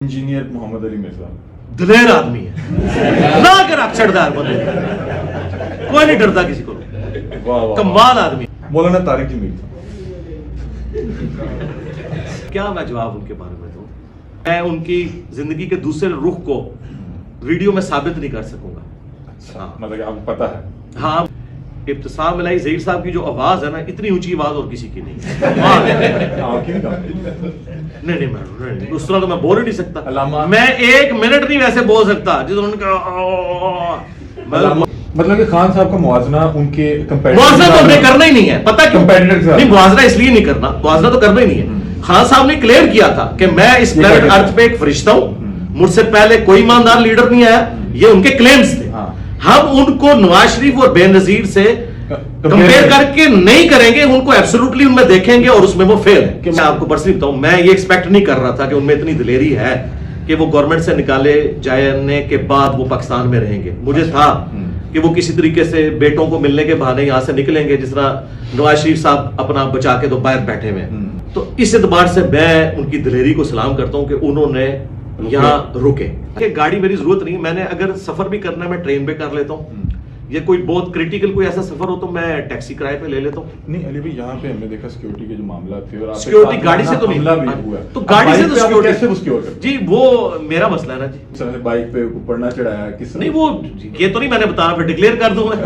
Engineer محمد علی مرزا دلیر آدمی ہے نہ کر اکچڑدار بندے کوئی نہیں ڈرتا کسی کو. کمال آدمی. مولانا طارق جمیل کیا میں جواب ان کے بارے میں دوں؟ میں ان کی زندگی کے دوسرے رخ کو ویڈیو میں ثابت نہیں کر سکوں گا. اچھا مطلب آپ کو پتا ہے. ہاں ابتسام الہی ظہیر صاحب کی جو آواز ہے نا اتنی اونچی آواز اور کسی کی نہیں. نہیں میں اس طرح تو میں بول ہی نہیں سکتا. میں ایک منٹ نہیں ویسے بول سکتا جس ان کا مطلب کہ خان صاحب کا موازنہ ان کے موازنہ تو ہمیں کرنا ہی نہیں ہے. پتہ کیوں نہیں موازنہ اس لیے نہیں کرنا, موازنہ تو کرنا ہی نہیں ہے. خان صاحب نے کلیئر کیا تھا کہ میں اس پلانٹ ارتھ پہ ایک فرشتہ ہوں, مجھ سے پہلے کوئی ایماندار لیڈر نہیں آیا. یہ ان کے کلیمز تھے. ہم ان کو نواز شریف اور بے نظیر سے کمپیئر کر کے نہیں کریں گے, ان کو ایبسولوٹلی ان میں دیکھیں گے اور اس میں وہ فیل ہے. کہ میں آپ کو پرسنلی بتاؤں, میں یہ ایکسپیکٹ نہیں کر رہا تھا کہ ان میں اتنی دلیری ہے کہ وہ گورنمنٹ سے نکالے جانے کے بعد وہ پاکستان میں رہیں گے. مجھے تھا کہ وہ کسی طریقے سے بیٹوں کو ملنے کے بہانے یہاں سے نکلیں گے, جس طرح نواز شریف صاحب اپنا بچا کے تو باہر بیٹھے ہوئے. تو اس اعتبار سے میں ان کی دلیری کو سلام کرتا ہوں کہ انہوں نے یہاں رکے. گاڑی میری ضرورت نہیں, میں نے اگر سفر بھی کرنا ہے میں ٹرین پہ کر لیتا ہوں, یہ کوئی بہت کریٹیکل کوئی ایسا سفر ہو تو میں ٹیکسی کرائے پہ لے لیتا ہوں. نہیں علی بھائی یہاں پہ ہم نے دیکھا سیکیورٹی کے جو معاملات تھے اور سیکیورٹی گاڑی سے تو نہیں, تو گاڑی سے تو سیکیورٹی جی وہ میرا مسئلہ ہے نا جی. سر بائک پہ پڑھنا چڑھایا کس نہیں وہ یہ تو نہیں میں نے بتایا, پھر ڈکلیئر کر دوں میں.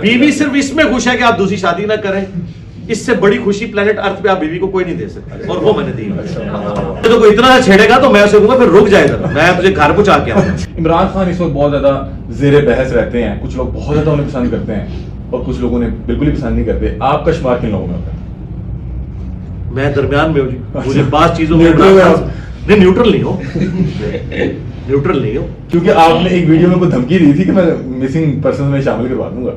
بیوی صرف اس میں خوش ہے کہ آپ دوسری شادی نہ کریں, اس سے بڑی خوشی پلانٹ ارتھ پہ آپ بیوی کو کوئی نہیں دے سکتے, اور وہ میں نے دی. تو کوئی اتنا چھیڑے گا تو میں اسے کہوں گا پھر رک جائے گا, میں تجھے گھر پہنچا کے آؤں. عمران خان اس وقت بہت زیادہ زیر بحث رہتے ہیں, کچھ لوگ بہت زیادہ انہیں پسند کرتے ہیں اور کچھ لوگوں نے بالکل ہی پسند نہیں کرتے. آپ کا شمار کن لوگوں میں ہوتا ہے؟ میں درمیان میں ہوں جی. مجھے بعض چیزوں میں نہیں نیوٹرل نہیں ہوں, نیوٹرل نہیں ہوں. کیونکہ آپ نے ایک ویڈیو میں کوئی دھمکی دی تھی کہ میں مسنگ پرسن میں شامل کروا دوں گا.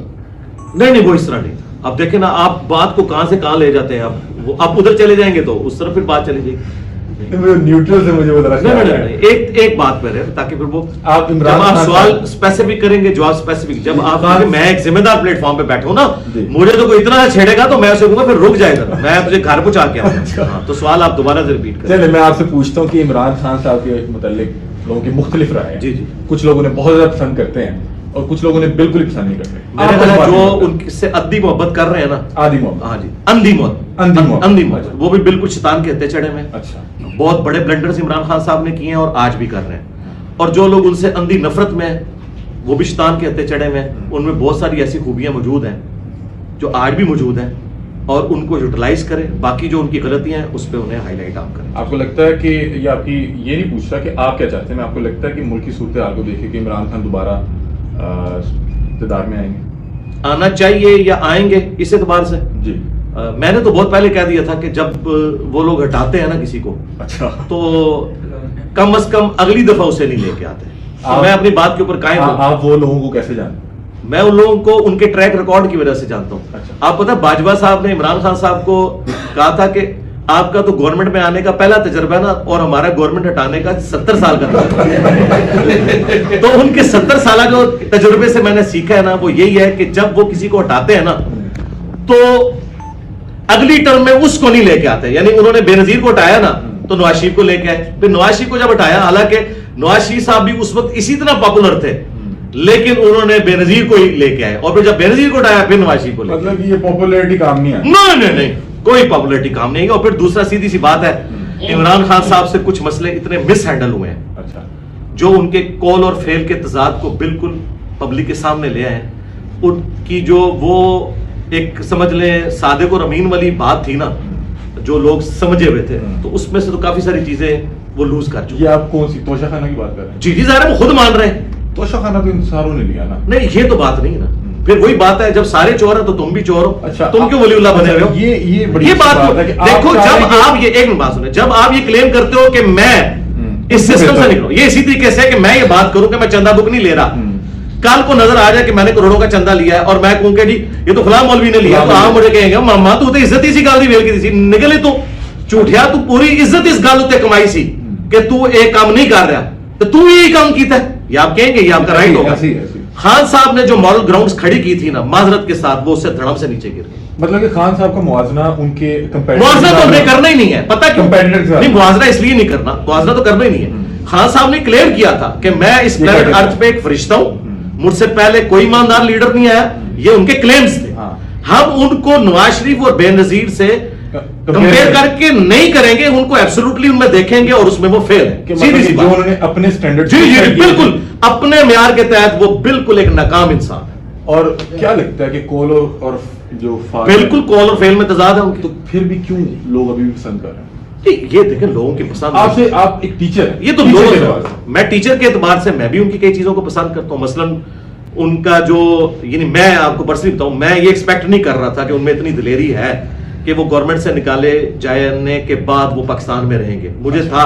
نہیں وہ اس طرح نہیں. اب دیکھیں نا آپ بات کو کہاں سے کہاں لے جاتے ہیں. آپ ادھر چلے جائیں گے تو اس طرف پھر بات چلی جائے گی. نیوٹرل سے مجھے نہیں ایک بات پہ رہے تاکہ پھر وہ آپ سوال اسپیسیفک کریں گے, جواب اسپیسیفک. جب آپ میں ایک ذمہ دار پلیٹ فارم پہ بیٹھا ہوں نا, مجھے تو کوئی اتنا چھیڑے گا تو میں اسے کہوں گا پھر رک جائے گا, میں مجھے گھر پہنچا کے آؤں. تو سوال آپ دوبارہ سے ریپیٹ کریں. چلے میں آپ سے پوچھتا ہوں کہ عمران خان صاحب کے متعلق لوگوں کی مختلف رائے ہیں. جی کچھ لوگ انہیں بہت زیادہ پسند کرتے ہیں اور کچھ لوگ انہیں بالکل ہی پسند نہیں کرتے. جو ان سے ادی محبت کر رہے ہیں نا, آدھی محبت, ہاں جی اندھی محبت, وہ بھی بالکل شیطان کے ہتے چڑھے میں. اچھا بہت بڑے بلنڈرز عمران خان صاحب نے کیے ہیں اور آج بھی کر رہے ہیں. اور جو لوگ ان سے اندھی نفرت میں وہ بھی شیطان کے ہتے چڑھے میں, ان میں بہت ساری ایسی خوبیاں موجود ہیں جو آج بھی موجود ہیں, اور ان کو یوٹیلائز کریں. باقی جو ان کی غلطیاں ہیں اس پہ انہیں ہائی لائٹ آپ کریں. آپ کو لگتا ہے کہ یہ آپ کی یہ نہیں پوچھتا کہ آپ کیا چاہتے ہیں, میں آپ کو لگتا ہے کہ ملک کی صورتحال کو دیکھیں کہ عمران خان دوبارہ اقتدار میں آئیں گے, آنا چاہیے یا آئیں گے اس اعتبار سے؟ جی میں نے تو بہت پہلے کہہ دیا تھا کہ جب وہ لوگ ہٹاتے ہیں نا کسی کو, اچھا تو کم از کم اگلی دفعہ اسے نہیں لے کے آتے. میں اپنی بات کے اوپر قائم ہوں. آپ وہ لوگوں کو کیسے جانتے ہیں؟ میں ان لوگوں کو ان کے ٹریک ریکارڈ کی وجہ سے جانتا ہوں. اچھا. آپ پتہ باجوہ صاحب نے عمران خان صاحب کو کہا تھا کہ آپ کا تو گورنمنٹ میں آنے کا پہلا تجربہ ہے نا, اور ہمارا گورنمنٹ ہٹانے کا 70 سال کا تجربہ. تو ان کے 70 سالہ جو تجربے سے میں نے سیکھا ہے نا, وہ یہی ہے کہ جب وہ کسی کو ہٹاتے ہیں نا تو اگلی ٹرم میں اس کو نہیں لے کے آتے. یعنی انہوں نے بے نظیر کو ہٹایا نا تو نواز شریف کو لے کے آئے. پھر نواز شریف کو جب ہٹایا, حالانکہ نواز شریف صاحب بھی اس وقت اسی طرح پاپولر تھے, لیکن انہوں نے بے نظیر کو ہی لے کے آئے. اور پھر جب بے نظیر کو ہٹایا پھر نواز شریف کو لے. مطلب یہ پاپولیرٹی کام نہیں ہے. نہیں کوئی پاپولیرٹی کام نہیں ہے. اور پھر دوسرا سیدھی سی بات ہے, عمران خان صاحب سے کچھ مسئلے اتنے مس ہینڈل ہوئے ہیں. اچھا. جو ان کے کول اور فیل کے تضاد کو بالکل پبلک کے سامنے لے آئے ہیں. ان کی جو وہ ایک سمجھ لیں صادق اور امین والی بات تھی نا, جو لوگ سمجھے ہوئے تھے, تو اس میں سے تو کافی ساری چیزیں وہ لوز کر چکے. یہ آپ کون سی توشہ خانہ کی بات کر رہے ہیں؟ جی ظاہر ہے وہ خود مان رہے ہیں. توشہ خانہ تو انصاروں نے لیا نا. نہیں یہ تو بات نہیں ہے نا. پھر وہی بات ہے, جب سارے چور ہیں تو تم بھی چور ہو. اچھا. تم کیوں ولی اللہ بنے ہوئے ہو؟ یہ بات دیکھو, جب آپ یہ ایک بات سنیں, جب آپ یہ کلیم کرتے ہو کہ میں اس سسٹم سے نکلوں, یہ اسی طریقے سے کہ میں یہ بات کروں کہ میں چندہ بک نہیں لے رہا, کل کو نظر آ جائے کہ میں نے کروڑوں کا چندہ لیا ہے اور میں کہوں کہ جی یہ تو فلاں مولوی نے لیا, تو آپ مجھے کہیں گے ماما تو عزت ہی سی گل دی ویل کی سی نکلے, تو جھوٹیا تو پوری عزت اس گل تے کمائی سی کہ تو ایک کام نہیں کر رہا, تو یہی کام کیتا ہے. یہ آپ کہیں گے یہ آپ کا رائٹ ہوگا. خان صاحب نے جو مارل گراؤنڈز کھڑی کی تھی نا, معذرت کے ساتھ وہ اس سے دھڑم سے نیچے گر گئی. مطلب کہ خان صاحب کا موازنہ ان کے موازنہ تو ہم نے کرنا ہی نہیں ہے. پتہ کیوں نہیں موازنہ اس لیے نہیں کرنا, موازنہ تو کرنا ہی نہیں ہے. خان صاحب نے کلیم کیا تھا کہ میں اس پلانٹ ارتھ پہ ایک فرشتہ ہوں, مجھ سے پہلے کوئی ایماندار لیڈر نہیں آیا. یہ ان کے کلیمز تھے. ہم ان کو نواز شریف اور بے نظیر سے کمپیئر کر کے نہیں کریں گے, ان کو ایبسولوٹلی ان میں دیکھیں گے اور اس میں وہ فیل ہے. جو انہوں نے اپنے سٹینڈرڈ جی بالکل اپنے معیار کے تحت وہ بالکل ایک ناکام انسان ہے. اور کیا لگتا ہے کہ کول اور جو بالکل کول اور فیل میں تضاد ہے ان کی. تو پھر بھی کیوں لوگ ابھی بھی پسند کر رہے ہیں؟ یہ دیکھیں لوگوں کی پسند. آپ ایک ٹیچر ہیں, یہ تو میں ٹیچر کے اعتبار سے میں بھی ان کی کئی چیزوں کو پسند کرتا ہوں. مثلا ان کا جو یعنی میں آپ کو پرسنلی بتاؤں, میں یہ ایکسپیکٹ نہیں کر رہا تھا کہ ان میں اتنی دلیری ہے کہ وہ گورنمنٹ سے نکالے جانے کے بعد وہ پاکستان میں رہیں گے. مجھے تھا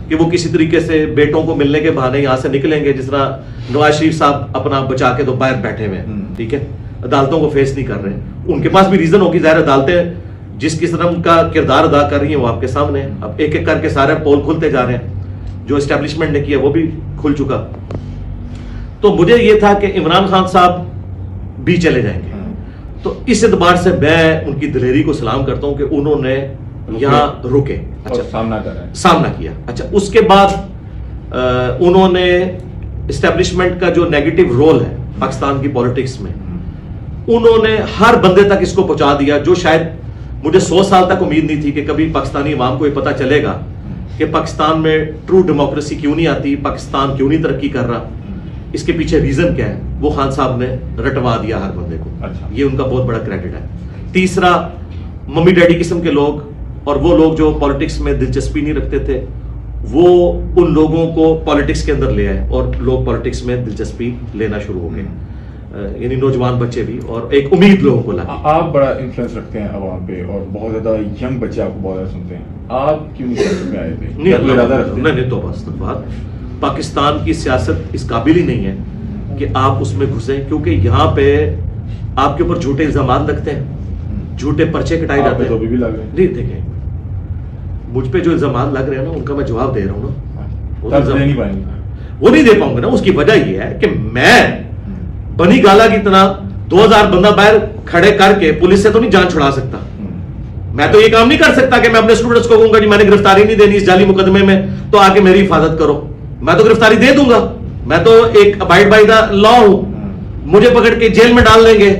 کہ وہ کسی طریقے سے بیٹوں کو ملنے کے بہانے یہاں سے نکلیں گے, جس طرح نواز شریف صاحب اپنا بچا کے تو باہر بیٹھے ہوئے ہیں, ٹھیک ہے, عدالتوں کو فیس نہیں کر رہے ہیں. ان کے پاس بھی ریزن ہوگی, ظاہر عدالتیں جس قسم کا کردار ادا کر رہی ہیں وہ آپ کے سامنے ہے. اب ایک ایک کر کے سارے پول کھلتے جا رہے ہیں, جو اسٹیبلشمنٹ نے کیا وہ بھی کھل چکا. تو مجھے یہ تھا کہ عمران خان صاحب بھی چلے جائیں گے, تو اس اعتبار سے میں ان کی دلیری کو سلام کرتا ہوں کہ انہوں نے یہاں رکے, اچھا سامنا کیا. اچھا اس کے بعد انہوں نے اسٹیبلشمنٹ کا جو نیگیٹو رول ہے پاکستان کی پولیٹکس میں, انہوں نے ہر بندے تک اس کو پہنچا دیا جو شاید مجھے 100 سال تک امید نہیں تھی کہ کبھی پاکستانی عوام کو یہ پتہ چلے گا کہ پاکستان میں ٹرو ڈیموکریسی کیوں نہیں آتی, پاکستان کیوں نہیں ترقی کر رہا, اس کے پیچھے ریزن کیا ہے. وہ خان صاحب نے رٹوا دیا ہر بندے کو. یہ ان کا بہت بڑا کریڈٹ ہے. تیسرا, ممی ڈیڈی قسم کے لوگ اور وہ لوگ جو پالیٹکس میں دلچسپی نہیں رکھتے تھے, وہ ان لوگوں کو پالیٹکس کے اندر لے آئے اور لوگ پالیٹکس میں دلچسپی لینا شروع ہو گئے, یعنی نوجوان بچے بھی, اور ایک امید لوگوں کو لگی. آپ بڑا انفلوئنس رکھتے ہیں عوام پہ اور بہت زیادہ ینگ بچے آپ کو بہت زیادہ سنتے ہیں, آپ کیوں نہیں سیاست میں آئے تھے؟ نہیں تو بس بات, پاکستان کی سیاست اس قابل ہی نہیں ہے کہ آپ اس میں گھسیں, کیونکہ یہاں پہ آپ کے اوپر جھوٹے الزامات لگتے ہیں, جھوٹے پرچے کٹائے جاتے ہیں. نہیں دیکھیں, مجھ پہ جو الزامات لگ رہے ہیں نا ان کا میں جواب دے رہا ہوں نا, وہ نہیں دے پاؤں گا نا. اس کی وجہ یہ ہے کہ میں بنی گالا کی طرح 2000 بندہ باہر کھڑے کر کے پولیس سے تو نہیں جان چھڑا سکتا. میں تو یہ کام نہیں کر سکتا کہ میں اپنے اسٹوڈنٹس کو کہوں گا جی میں نے گرفتاری نہیں دینی اس جعلی مقدمے میں, تو آ کے میری حفاظت کرو. میں تو گرفتاری دے دوں گا, میں تو ایک ابائڈ بائی دا لا ہوں, مجھے پکڑ کے جیل میں ڈال دیں گے,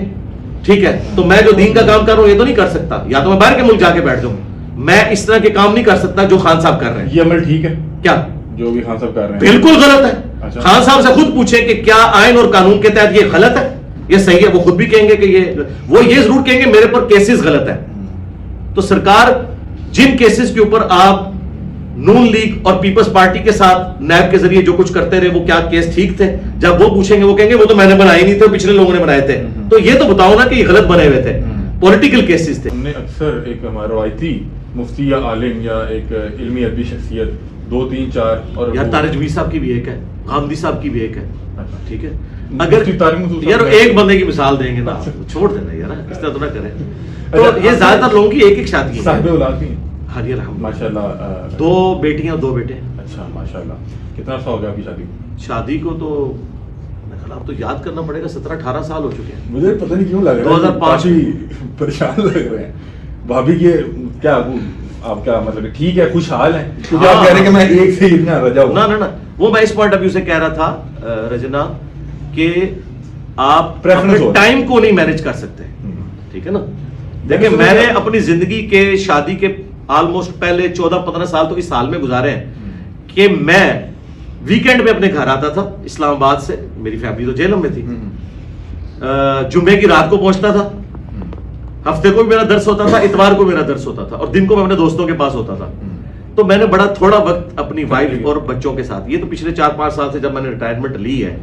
ٹھیک ہے. تو میں جو دین کا کام کر رہا ہوں یہ تو نہیں کر سکتا, یا تو میں باہر کے ملک جا کے بیٹھ جاؤں. میں اس طرح کے کام نہیں کر سکتا جو خان صاحب کر رہے ہیں. یہ عمل ٹھیک ہے کیا؟ جو بھی خان صاحب کر رہے ہیں بالکل غلط ہے. خان صاحب سے خود پوچھیں کہ کیا آئین اور قانون کے تحت یہ غلط ہے, یہ صحیح ہے؟ وہ خود بھی کہیں گے کہ وہ یہ ضرور کہیں گے میرے پر کیسز غلط ہے. تو سرکار جن کیسز کے اوپر آپ نون لیگ اور پیپلز پارٹی کے ساتھ نیب کے ذریعے جو کچھ کرتے رہے, وہ کیا کیس ٹھیک تھے؟ جب وہ پوچھیں گے وہ کہیں گے وہ تو میں نے بنائے نہیں تھے, پچھلے لوگوں نے بنائے تھے. تو یہ تو بتاؤ نا کہ یہ غلط بنے ہوئے تھے, پولیٹیکل کیسز تھے. ہم نے اکثر ایک روایتی مفتی یا عالم یا ایک علمی ادبی شخصیت 2 3 4 اور یار طارق جمیل صاحب کی بھی ایک ہے, غامدی صاحب کی بھی ایک ہے, ٹھیک ہے. اگر یار ایک بندے کی مثال دیں گے نا, چھوڑ دینا یار, اس طرح تو نہ کریں. تو یہ زیادہ تر لوگوں کی ایک شادی ہے. صاحب اولاد بھی ہیں؟ ہاں جی الحمد ماشاءاللہ. 2 بیٹیاں 2 بیٹے. اچھا ماشاءاللہ. کتنا عرصہ ہو گیا آپ کی شادی کو؟ شادی کو تو آپ تو یاد کرنا پڑے گا, 17-18 سال ہو چکے ہیں. مجھے پتہ نہیں کیوں لگ رہا ہے 2005 پریشان لگ رہے ہیں. بھابھی کے کیا آپ کیا مطلب ٹھیک ہے خوشحال ہیں؟ کیونکہ آپ کہہ رہے ہیں کہ میں ایک سے اتنا رجا ہوں. نہ وہ میں اس پوائنٹ آف ویو سے کہہ رہا تھا رجنا کہ آپ ٹائم کو نہیں مینج کر سکتے, ٹھیک ہے نا. دیکھیں میں نے اپنی زندگی کے شادی کے آلموسٹ پہلے 14-15 سال تو اس سال میں گزارے ہیں کہ میں ویکینڈ میں اپنے گھر آتا تھا اسلام آباد سے, میری فیملی تو جیلم میں تھی, جمعے کی رات کو پہنچتا تھا, ہفتے کو بھی میرا درس ہوتا تھا, اتوار کو میرا درس ہوتا تھا, اور دن کو میں اپنے دوستوں کے پاس ہوتا تھا. تو میں نے بڑا تھوڑا وقت اپنی وائف اور بچوں کے ساتھ, یہ تو پچھلے 4-5 سال سے جب میں نے ریٹائرمنٹ لی ہے,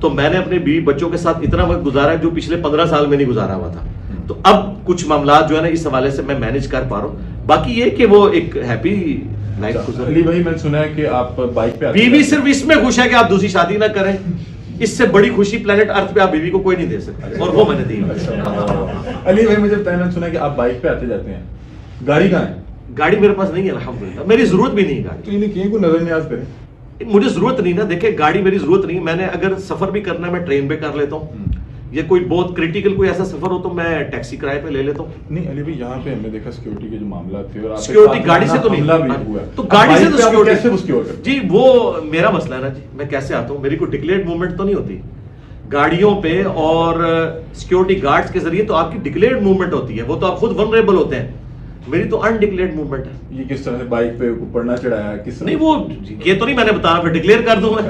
تو میں نے اپنے بیوی بچوں کے ساتھ اتنا وقت گزارا ہے جو پچھلے 15 سال میں نہیں گزارا ہوا تھا. تو اب کچھ معاملات جو ہے نا اس حوالے سے میں مینج کر پا رہا ہوں. باقی یہ کہ وہ ایک ہیپی لائف گزر. علی بھائی میں نے سنا ہے کہ آپ بائک پہ بیوی صرف اس میں خوش ہے کہ آپ دوسری شادی نہ کریں, اس سے بڑی خوشی پلانٹ ارتھ پہ آپ بیوی کو کوئی نہیں دے سکتا, اور وہ میں نے دی. علی بھائی مجھے میں نے سنا ہے کہ آپ بائک پہ آتے جاتے ہیں, گاڑی کہاں ہے؟ گاڑی میرے پاس نہیں ہے الحمدللہ, میری ضرورت بھی نہیں گاڑی. تو انہیں کہیں کو نظر نیاز کریں, مجھے ضرورت نہیں نا. دیکھیں گاڑی میری ضرورت نہیں, میں نے اگر سفر بھی کرنا ہے میں ٹرین پہ کر لیتا ہوں, یہ کوئی بہت کریٹیکل کوئی ایسا سفر ہو تو میں ٹیکسی کرائے پہ لے لیتا ہوں. نہیں علی بھائی یہاں پہ ہم نے دیکھا سیکورٹی کے جو معاملات تھے اور سیکورٹی گاڑی سے تو حملہ بھی نہیں ہوا تو گاڑی سے تو سیکورٹی کیسے وہ سیکیور کرتے جی وہ میرا مسئلہ ہے نا جی. میں کیسے آتا ہوں, میری کوئی ڈکلیئرڈ موومنٹ تو نہیں ہوتی گاڑیوں پہ, اور سیکورٹی گارڈز کے ذریعے تو آپ کی ڈکلیئرڈ موومنٹ ہوتی ہے, وہ تو آپ خود ونریبل ہوتے ہیں. میری تو انڈکلیئرڈ موومنٹ ہے. یہ کس طرح سے بائک پہ پڑنا چڑھایا کس طرح؟ نہیں وہ یہ تو نہیں میں نے بتایا, پھر ڈکلیئر کر دوں میں.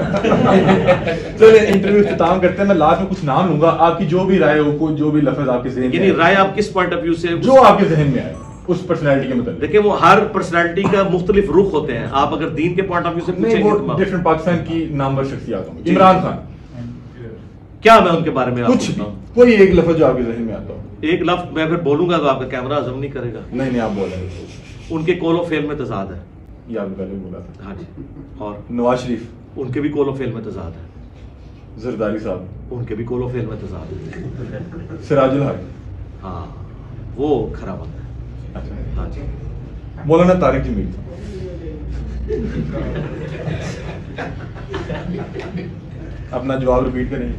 چلے انٹرویو اختتام کرتے ہیں. میں لاسٹ میں کچھ نام لوں گا, آپ کی جو بھی رائے ہو, کوئی جو بھی لفظ آپ کے ذہن میں یعنی رائے آپ کس پوائنٹ آف ویو سے, جو آپ کے ذہن میں آئے اس پرسنالٹی کے متعلق. دیکھیں وہ ہر پرسنالٹی کا مختلف رخ ہوتے ہیں. آپ اگر دین کے پوائنٹ آف ویو سے نہیں پوچھیں وہ گے ڈفرنٹ پاکستان کی نامور شخصیات ہوں. جی. عمران خان, کیا میں ان کے بارے میں آپ کچھ کو بتاؤں؟ کوئی ایک لفظ جو آپ کے ذہن میں آتا ہو. ایک لفظ میں پھر بولوں گا تو آپ کا کیمرہ ہضم نہیں کرے گا. نہیں نہیں آپ بول رہے ہیں. ان کے کول و فیل میں تضاد ہے. یہ آپ نے پہلے بولا تھا. ہاں جی. اور نواز شریف, ان کے بھی کول و فیل میں تضاد ہے. زرداری صاحب, ان کے بھی کول و فیل میں تضاد ہے. سراج الحق, ہاں وہ کھرا بندہ ہے. اچھا, ہاں جی. مولانا طارق جمیل, اپنا جواب ریپیٹ کریں.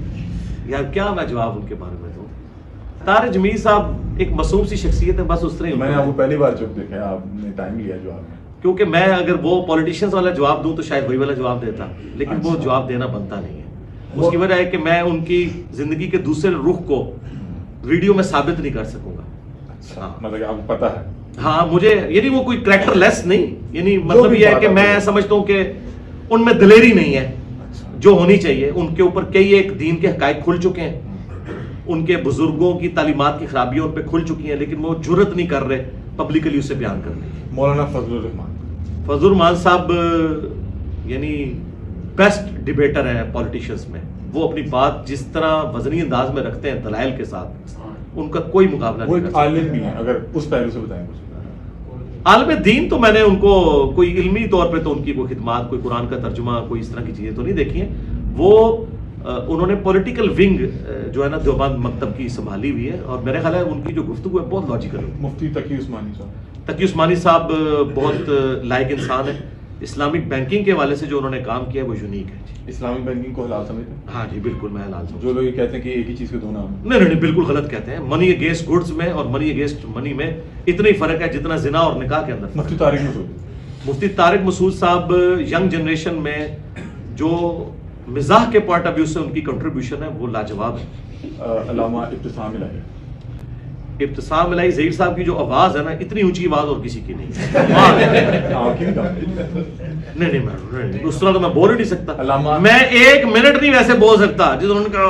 یار کیا میں جواب ان کے بارے میں دوں. طارق جمیل صاحب ایک معصوم سی شخصیت ہے, بس اس طرح میں نے آپ کو پہلی بار چپ دیکھا ہے, آپ نے ٹائم لیا جواب میں. کیونکہ میں اگر وہ پولیٹیشینز والا جواب دوں تو شاید وہی والا جواب دیتا, لیکن وہ جواب دینا بنتا نہیں ہے. اس کی وجہ ہے کہ میں ان کی زندگی کے دوسرے رخ کو ویڈیو میں ثابت نہیں کر سکوں گا. اچھا, مطلب کہ آپ کو پتا ہے. ہاں مجھے یعنی وہ کوئی کریکٹر لیس نہیں, یعنی مطلب یہ ہے کہ میں سمجھتا ہوں کہ ان میں دلیری نہیں ہے جو ہونی چاہیے. ان کے اوپر کئی ایک دین کے حقائق کھل چکے ہیں, ان کے بزرگوں کی تعلیمات کی خرابیاں ان پہ کھل چکی ہیں, لیکن وہ جرت نہیں کر رہے پبلکلی اسے بیان کرنے کی. مولانا فضل الرحمان, فضل الرحمان صاحب یعنی بیسٹ ڈیبیٹر ہیں پولیٹیشینز میں. وہ اپنی بات جس طرح وزنی انداز میں رکھتے ہیں دلائل کے ساتھ, ان کا کوئی مقابلہ وہ نہیں ایک کر عالم بھی ہیں, اگر اس پہلو سے بتائیں کچھ. عالم دین تو میں نے ان کو کوئی علمی طور پہ تو ان کی کوئی خدمات, کوئی قرآن کا ترجمہ, کوئی اس طرح کی چیزیں تو نہیں دیکھی ہیں. وہ انہوں نے پولیٹیکل ونگ جو ہے نا دیوبند مکتب کی سنبھالی ہوئی ہے, اور میرے خیال ہے ان کی جو گفتگو ہے بہت لاجیکل ہے. مفتی تقی عثمانی صاحب, تقی عثمانی صاحب بہت لائق انسان ہے. اسلامک بینکنگ کے حوالے سے جو انہوں نے کام کیا ہے وہ یونیک ہے. اسلامک بینکنگ کو حلال سمجھتے ہیں؟ ہاں جی بالکل میں حلال سمجھتا ہوں. جو لوگ یہ کہتے ہیں کہ ایک ہی چیز کے دو نام ہیں. نہیں نہیں بالکل غلط کہتے ہیں. منی اگینسٹ گڈز میں اور منی اگینسٹ منی میں اتنا ہی فرق ہے جتنا زنا اور نکاح کے اندر. مفتی طارق مسعود, مفتی طارق مسعود صاحب ینگ جنریشن میں جو مزاح کے پوائنٹ آف ویو سے ان کی کنٹریبیوشن ہے وہ لاجواب ہے. علامہ ابتسام الہی, ابتسام الہی ظہیر صاحب کی جو آواز ہے نا, اتنی اونچی آواز اور کسی کی نہیں. آپ کی بھی کہا. نہیں میں اس طرح تو میں بول ہی نہیں سکتا. علامہ میں ایک منٹ نہیں ویسے بول سکتا جس ان کا.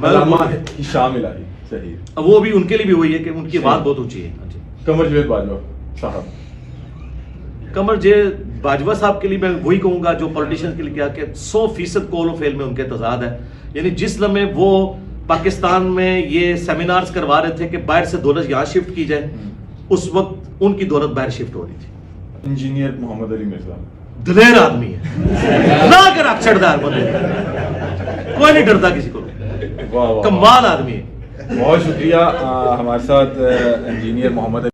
علامہ ہشام الہی صحیح, وہ بھی ان کے لیے بھی وہی ہے کہ ان کی آواز بہت اونچی ہے. قمر جاوید باجوہ صاحب, قمر جاوید باجوہ صاحب کے لیے میں وہی کہوں گا جو پولیٹیشین کے لیے کیا کہ 100% کول و فیل میں ان کے تضاد ہے. یعنی جس لمحے وہ پاکستان میں یہ سیمینارز کروا رہے تھے کہ باہر سے دولت یہاں شفٹ کی جائے, اس وقت ان کی دولت باہر شفٹ ہو رہی تھی. انجینئر محمد علی مرزا, دلیر آدمی ہے, نہ کر اکچڑدار بندے, کوئی نہیں ڈرتا کسی کو, کمال آدمی ہے. بہت شکریہ. ہمارے ساتھ انجینئر محمد